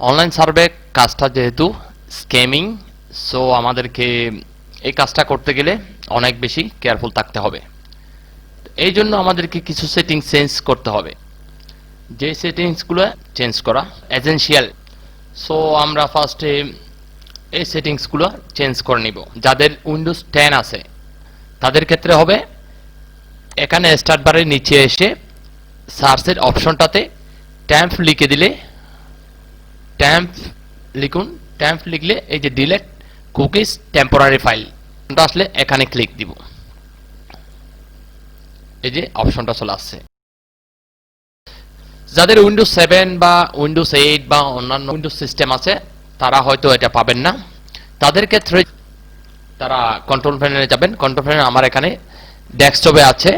Online survey কাজটা যেহেতু scamming, so আমাদেরকে এই কাজটা করতে গেলে অনেক বেশি কেয়ারফুল থাকতে হবে। এই জন্য আমাদেরকে কিছু সেটিংস চেঞ্জ করতে হবে। যে সেটিংসগুলো চেঞ্জ করা এসেনশিয়াল। সো আমরা ফার্স্টে এই সেটিংসগুলো চেঞ্জ করে নিব। যাদের উইন্ডোজ 10 আছে তাদের ক্ষেত্রে হবে এখানে স্টার্ট বারের নিচে এসে সার্চের অপশনটাতে ট্যাম্প লিখে দিলে, ট্যাম্প লিখুন। ট্যাম্প লিখলে এই যে ডিলেট কুকিজ টেম্পোরারি ফাইল আসলে এখানে ক্লিক দিব। এই যে অপশনটা চলে আসছে। যাদের উইন্ডোজ 7 বা উইন্ডোজ 8 বা অন্যান্য উইন্ডোজ সিস্টেম আছে তারা হয়তো এটা পাবেন না। তাদের ক্ষেত্রে তারা কন্ট্রোল প্যানেলে যাবেন। কন্ট্রোল প্যানেল আমার এখানে ডেস্কটপে আছে,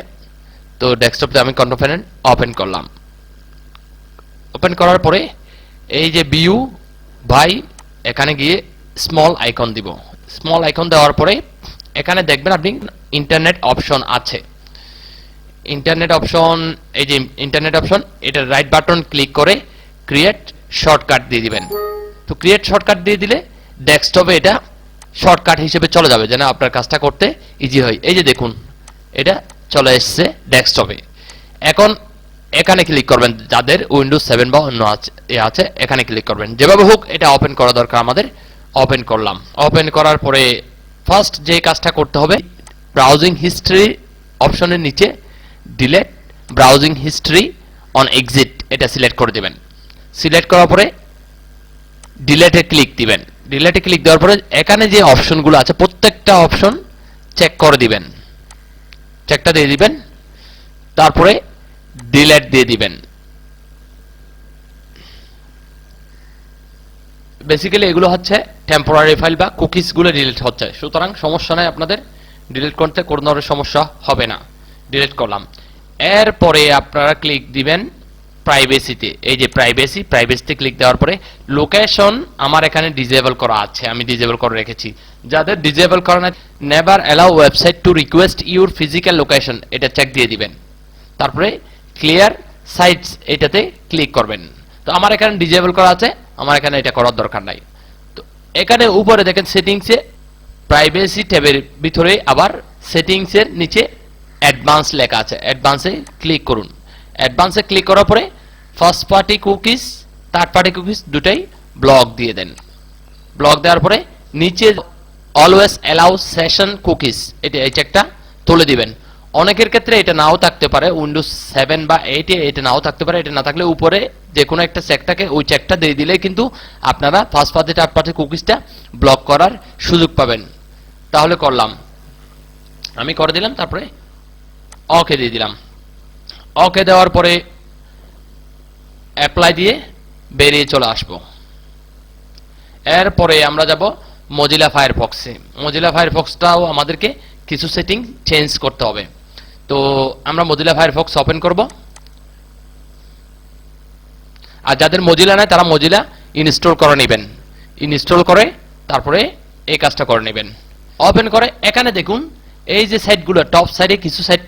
তো ডেস্কটপে আমি কন্ট্রোল প্যানেল ওপেন করলাম। ওপেন করার পরে এই যে ভিউ বাই এখানে গিয়ে স্মল আইকন দিব। স্মল আইকন দেওয়ার পরে এখানে দেখবেন আপনি ইন্টারনেট অপশন আছে। ইন্টারনেট অপশন, এই যে ইন্টারনেট অপশন, এটা রাইট বাটন ক্লিক করে ক্রিয়েট শর্টকাট দিয়ে দিবেন। তো ক্রিয়েট শর্টকাট দিয়ে দিলে ডেস্কটপে এটা শর্টকাট হিসেবে চলে যাবে, যেন আপনার কাজটা করতে ইজি হয়। এই যে দেখুন এটা চলে এসছে ডেস্কটপে। এখন এখানে ক্লিক করবেন। যাদের উইন্ডোজ 7 বা অন্য আছে এখানে ক্লিক করবেন। যেভাবে হোক এটা ওপেন করা দরকার আমাদের। ওপেন করলাম। ওপেন করার পরে ফার্স্ট যে কাজটা করতে হবে, ব্রাউজিং হিস্ট্রি অপশনের নিচে delete browsing history on exit এটা সিলেক্ট করে দিবেন। সিলেক্ট করার পরে ডিলেটে ক্লিক দিবেন। ডিলেটে ক্লিক দেওয়ার পরে এখানে যে অপশনগুলো আছে প্রত্যেকটা অপশন চেক করে দিবেন। চেকটা দিয়ে দিবেন, তারপরে ডিলেট দিয়ে দিবেন। বেসিক্যালি এগুলো হচ্ছে টেম্পোরারি ফাইল বা কুকিজ গুলো ডিলিট হচ্ছে, সুতরাং সমস্যা নাই, আপনাদের ডিলিট করতে কোনো ধরনের সমস্যা হবে না। ডিলিট করলাম। এরপরে আপনারা ক্লিক দিবেন প্রাইভেসিতে। এই যে প্রাইভেসিতে ক্লিক দেওয়ার পরে লোকেশন আমার এখানে ডিসেবল করা আছে, আমি ডিসেবল করে রেখেছি। যাদের ডিসেবল করা না, never allow website to request your physical location এটা চেক দিয়ে দিবেন। তারপরে ক্লিয়ার সাইটস এটাতে ক্লিক করবেন। তো আমার এখানে ডিসেবল করা আছে, আমার এখানে এটা করার দরকার নাই। তো এখানে উপরে দেখেন সেটিংসে প্রাইভেসি ট্যাবের ভিতরে আবার সেটিংসের নিচে অ্যাডভান্স লেখা আছে। অ্যাডভান্সে ক্লিক করুন। অ্যাডভান্সে ক্লিক করার পরে first party cookies, third party cookies দুটাই ব্লক দিয়ে দেন। ব্লক দেওয়ার পরে নিচে অলওয়েজ অ্যালাউ সেশন কুকিজ এটা এই চেকটা তুলে দিবেন। অনেকের ক্ষেত্রে এটা নাও থাকতে পারে, উইন্ডোজ 7 বা 8 এ এটা নাও থাকতে পারে। এটা না থাকলে উপরে যে কোনো একটা চেক থাকে, ওই চেকটা দিয়ে দিলে কিন্তু আপনারা ফার্স্ট পার্টি থার্ড পার্টি কুকিজটা ব্লক করার সুযোগ পাবেন। তাহলে করলাম, আমি করে দিলাম, তারপরে ওকে দিয়ে দিলাম। ওকে দেওয়ার পরে অ্যাপ্লাই দিয়ে বেরিয়ে চলে আসব। এরপরে আমরা যাব মজিলা ফায়ারফক্সে। মজিলা ফায়ারফক্সটাও আমাদেরকে কিছু সেটিং চেঞ্জ করতে হবে। তো আমরা মজিলা ফায়ারফক্স ওপেন করব। আর যাদের মজিলা নাই তারা মজিলা ইনস্টল করে নেবেন। ইনস্টল করে তারপরে এই কাজটা করে নেবেন। ওপেন করে এখানে দেখুন এই যে সাইটগুলো টপ সাইডে কিছু সাইট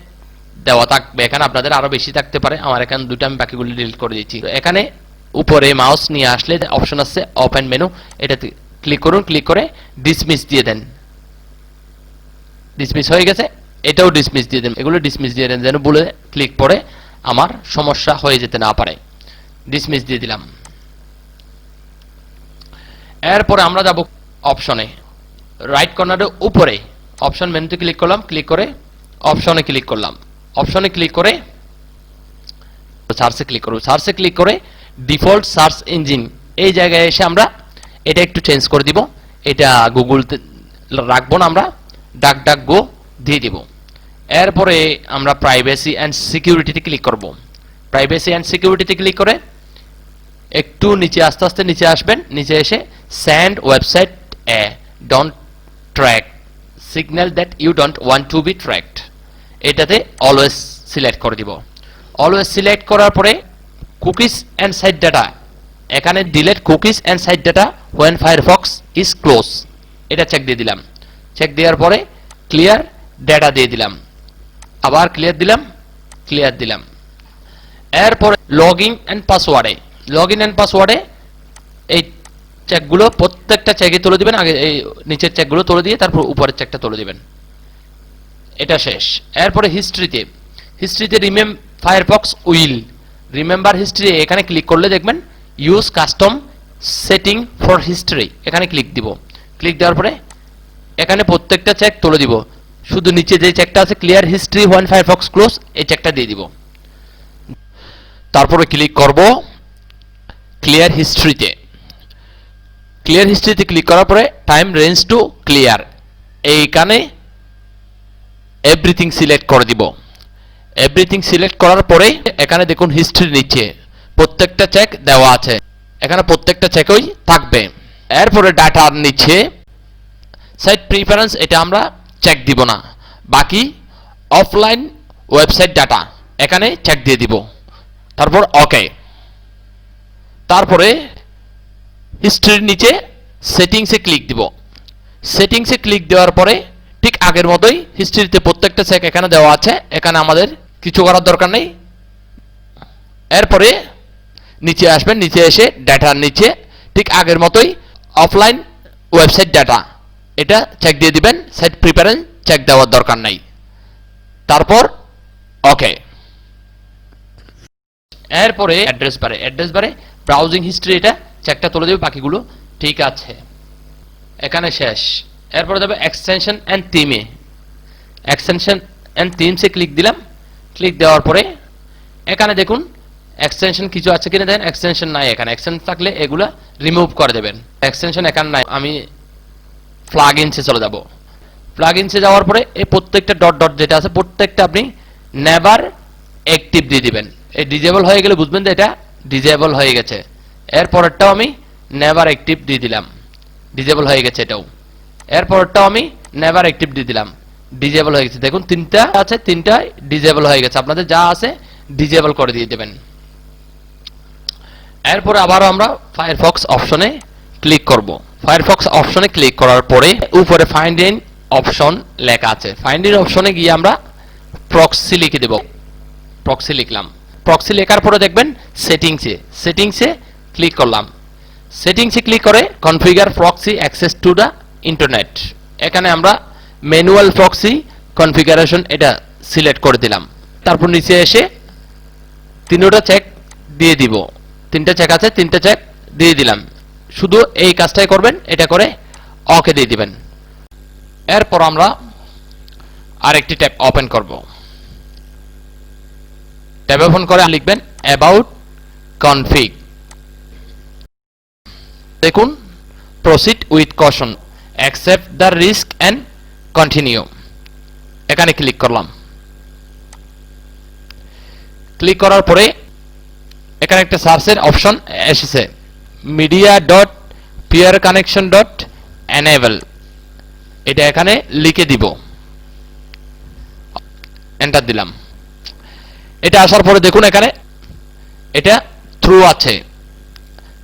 দেওয়া থাকবে, এখানে আপনাদের আরো বেশি থাকতে পারে। আমার এখানে দুটো আমি বাকিগুলো ডিলিট করে দিয়েছি। এখানে উপরে মাউস নিয়ে আসলে অপশন আছে ওপেন মেনু, এটাতে ক্লিক করুন। ক্লিক করে ডিসমিস দিয়ে দেন। ডিসমিস হয়ে গেছে, এটাও ডিসমিস দিয়ে দেন। এগুলো ডিসমিস দিয়ে দেন যেন বলে ক্লিক পরে আমার সমস্যা হয়ে যেতে না পারে। ডিসমিস দিয়ে দিলাম। এরপরে আমরা যাব অপশনে, রাইট কর্নারের উপরে অপশন মেনুতে ক্লিক করলাম। ক্লিক করে অপশনে ক্লিক করলাম। অপশনে ক্লিক করে সার্চে ক্লিক করব। সার্চে ক্লিক করে ডিফল্ট সার্চ ইঞ্জিন এই জায়গায় এসে আমরা এটা একটু চেঞ্জ করে দিব। এটা গুগলতে রাখবো না, আমরা ডাকডাকগো দিয়ে দিব। এরপরে আমরা প্রাইভেসি অ্যান্ড সিকিউরিটিতে ক্লিক করব। প্রাইভেসি অ্যান্ড সিকিউরিটিতে ক্লিক করে একটু নিচে আস্তে আস্তে নিচে আসবেন। নিচে এসে send website a don't track signal that you don't want to be tracked এটাতে অলওয়েজ সিলেক্ট করে দিব। অলওয়েজ সিলেক্ট করার পরে কুকিজ অ্যান্ড সাইট ডাটা, এখানে delete cookies and site data when Firefox is close এটা চেক দিয়ে দিলাম। Check দেওয়ার পরে ক্লিয়ার ডাটা দিয়ে দিলাম। আবার ক্লিয়ার দিলাম, ক্লিয়ার দিলাম। এরপরে লগইন অ্যান্ড পাসওয়ার্ডে এই চেকগুলো প্রত্যেকটা চেকে তুলে দিবেন, আগে এই নিচের চেকগুলো তুলে দিয়ে তারপর উপরের চেকটা তুলে দিবেন। এটা শেষ। এরপরে হিস্ট্রিতে ফায়ারফক্স উইল রিমেম্বার হিস্ট্রি, এখানে ক্লিক করলে দেখবেন use custom setting for history, এখানে ক্লিক দিব। ক্লিক দেওয়ার পরে এখানে প্রত্যেকটা চেক তুলে দিব, শুধু নিচে যে চেকটা আছে clear history when Firefox close, এই চেকটা দিয়ে দিব। তারপরে ক্লিক করব ক্লিয়ার হিস্ট্রিতে। ক্লিয়ার হিস্ট্রিতে ক্লিক করার পরে টাইম রেঞ্জ টু ক্লিয়ার, এইখানে এভরিথিং সিলেক্ট করে দিব। এভরিথিং সিলেক্ট করার পরে এখানে দেখুন হিস্ট্রির নিচে প্রত্যেকটা চেক দেওয়া আছে, এখানে প্রত্যেকটা চেকই থাকবে। এরপরে ডাটার নিচে সাইট প্রিফারেন্স, এটা আমরা চেক দিব না, বাকি অফলাইন ওয়েবসাইট ডাটা এখানে চেক দিয়ে দিব। তারপর ওকে। তারপরে হিস্ট্রির নিচে সেটিংসে ক্লিক দিব। সেটিংসে ক্লিক দেওয়ার পরে ঠিক আগের মতোই হিস্ট্রিতে প্রত্যেকটা চেক এখানে দেওয়া আছে, এখানে আমাদের কিছু করার দরকার নেই। এরপরে নিচে আসবেন, নিচে এসে ডাটার নিচে ঠিক আগের মতোই অফলাইন ওয়েবসাইট ডাটা এটা চেক দিয়ে দিবেন, সাইট প্রিফারেন্স চেক দেওয়ার দরকার নাই। তারপর ওকে। এরপরে অ্যাড্রেস বারে ব্রাউজিং হিস্ট্রি, এটা চেকটা তুলে দেবে, বাকিগুলো ঠিক আছে, এখানে শেষ। এরপরে যাবে এক্সটেনশন এন্ড থিমে। এক্সটেনশন এন্ড থিমসে ক্লিক দিলাম। ক্লিক দেওয়ার পরে এখানে দেখুন এক্সটেনশন কিছু আছে কিনা, দেখেন এক্সটেনশন নাই, এখানে এক্সটেনশন থাকলে এগুলা রিমুভ করে দেবেন। এক্সটেনশন এখানে নাই, আমি প্লাগইনসে চলে যাব। প্লাগইনসে যাওয়ার পরে এই প্রত্যেকটা ডট ডট যেটা আছে প্রত্যেকটা আপনি নেভার অ্যাক্টিভ দিয়ে দিবেন। এই ডিজেবল হয়ে গেলে বুঝবেন যে এটা ডিজেবল হয়ে গেছে। এরপরেরটাও আমি নেভার অ্যাক্টিভ দিয়ে দিলাম, ডিজেবল হয়ে গেছে এটাও। এরপরেরটাও আমি নেভার অ্যাক্টিভ দিয়ে দিলাম, ডিজেবল হয়ে গেছে। দেখুন তিনটা আছে, তিনটা ডিজেবল হয়ে গেছে। আপনাদের যা আছে ডিজেবল করে দিয়ে দেবেন। এরপরে আবারও আমরা ফায়ারফক্স অপশনে ক্লিক করব। ফায়ারফক্স অপশনে ক্লিক করার পরে উপরে ফাইন্ড ইন অপশন লেখা আছে, ফাইন্ড ইন অপশনে গিয়ে আমরা প্রক্সি লিখে দেব। প্রক্সি লিখলাম। প্রক্সি লেখার পরে দেখবেন সেটিংসে ক্লিক করলাম। সেটিংসে ক্লিক করে configure proxy access to the internet, এখানে আমরা ম্যানুয়াল প্রক্সি কনফিগারেশন এটা সিলেক্ট করে দিলাম। তারপর নিচে এসে তিনটা চেক দিয়ে দিব, তিনটা চেক আছে, তিনটা চেক দিয়ে দিলাম। শুধু এই কাজটাই করবেন, এটা করে ওকে দিয়ে দিবেন। এরপর আমরা আরেকটি ট্যাব ওপেন করব। ট্যাব ওপেন করে লিখবেন অ্যাবাউট কনফিগ। দেখুন proceed with caution, accept the risk and continue, এখানে ক্লিক করলাম। ক্লিক করার পরে এখানে একটা সার্চের অপশন এসেছে, media.peerconnection.enable, এটা এখানে লিখে দিব। এন্টার দিলাম। এটা আসার পরে দেখুন এখানে এটা ট্রু আছে,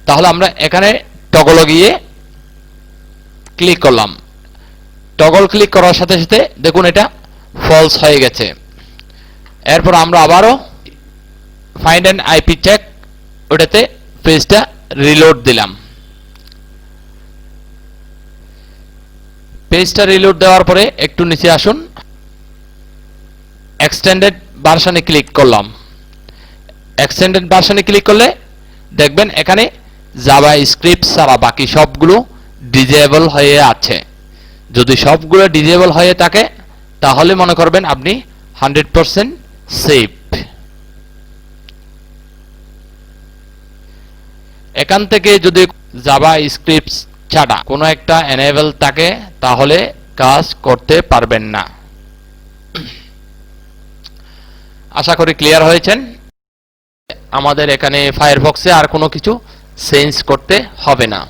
তাহলে আমরা এখানে টগল গিয়ে ক্লিক করলাম। টগল ক্লিক করার সাথে সাথে দেখুন এটা ফলস হয়ে গেছে। এরপর আমরা আবারও ফাইন্ড অ্যান্ড আইপি চেক, ওটাতে পেজটা রিলোড দিলাম। পেজটা রিলোড দেওয়ার পরে একটু নিচে আসুন, এক্সটেন্ডেড ভার্সনে ক্লিক করলাম। এক্সটেন্ডেড ভার্সনে ক্লিক করলে দেখবেন এখানে জাভা স্ক্রিপ্ট ছাড়া বাকি সবগুলো ডিজেবল হয়ে আছে। যদি সবগুলো ডিজেবল হয়ে থাকে তাহলে মনে করবেন আপনি 100% সেফ। এখান থেকে যদি জাভা স্ক্রিপ্ট ছাড়া কোনো একটা এনেবল থাকে তাহলে কাজ করতে পারবেন না। আশা করি ক্লিয়ার হয়েছেন। আমাদের এখানে ফায়ারফক্সে আর কোনো কিছু চেঞ্জ করতে হবে না।